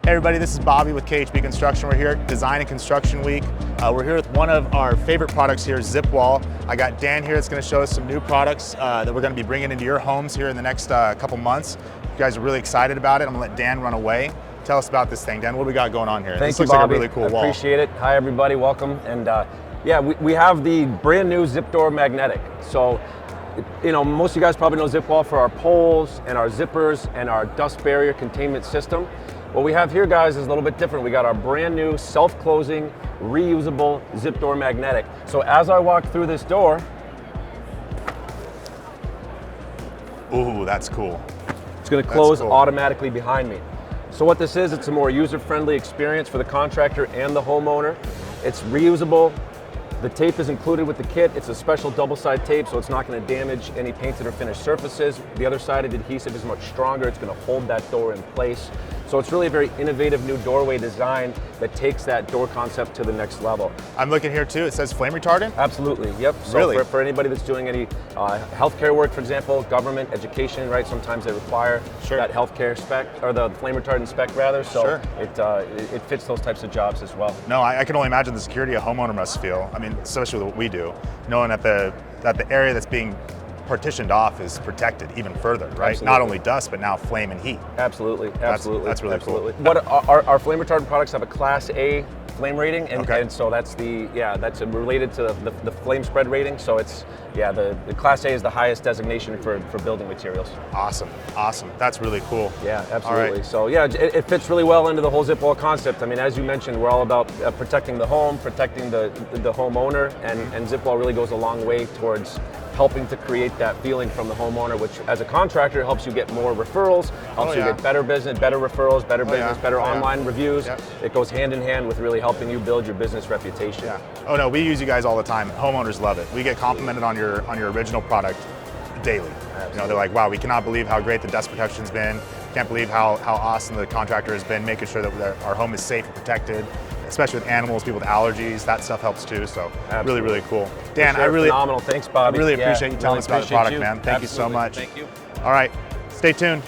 Hey everybody, this is Bobby with KHB Construction. We're here at Design and Construction Week. We're here with one of our favorite products here, Zipwall. I got Dan here that's going to show us some new products that we're going to be bringing into your homes here in the next couple months. You guys are really excited about it. I'm going to let Dan run away. Tell us about this thing. Dan, what do we got going on here? Thank this you, looks Bobby. like a really cool wall. Appreciate it. Hi everybody, welcome. And yeah, we have the brand new zip door magnetic. So, you know, most of you guys probably know Zipwall for our poles and our zippers and our dust barrier containment system. What we have here, guys, is a little bit different. We got our brand new self-closing, reusable zip door magnetic. So as I walk through this door, ooh, that's cool. It's going to close automatically behind me. So what this is, it's a more user-friendly experience for the contractor and the homeowner. It's reusable. The tape is included with the kit. It's a special double-side tape, so it's not going to damage any painted or finished surfaces. The other side of the adhesive is much stronger. It's going to hold that door in place. So it's really a very innovative new doorway design that takes that door concept to the next level. I'm looking here too, it says flame retardant? Absolutely, yep. So really? For anybody that's doing any healthcare work, for example, government, education, right? Sometimes they require that healthcare spec, or the flame retardant spec rather, so it fits those types of jobs as well. No, I can only imagine the security a homeowner must feel. I mean, especially with what we do, knowing that the area that's being partitioned off is protected even further, right? Absolutely. Not only dust, but now flame and heat. Absolutely, absolutely. That's really cool. What our flame retardant products have a Class A flame rating, and so that's that's related to the flame spread rating. So it's the Class A is the highest designation for building materials. Awesome, awesome. That's really cool. Yeah, absolutely. All right. So yeah, it fits really well into the whole Zipwall concept. I mean, as you mentioned, we're all about protecting the home, protecting the homeowner, and Zipwall really goes a long way towards helping to create that feeling from the homeowner, which as a contractor helps you get more referrals, helps you get better business, better referrals, better business, better online reviews. It goes hand in hand with really helping you build your business reputation. Yeah. Oh no, we use you guys all the time. Homeowners love it. We get complimented on your original product daily. Absolutely. You know, they're like, wow, we cannot believe how great the dust protection's been. Can't believe how awesome the contractor has been making sure that our home is safe and protected. Especially with animals, people with allergies, that stuff helps too. So really, really cool. Dan, I really phenomenal. Thanks, Bobby. I really appreciate you telling us about the product, man. Thank you so much. Thank you. All right, stay tuned.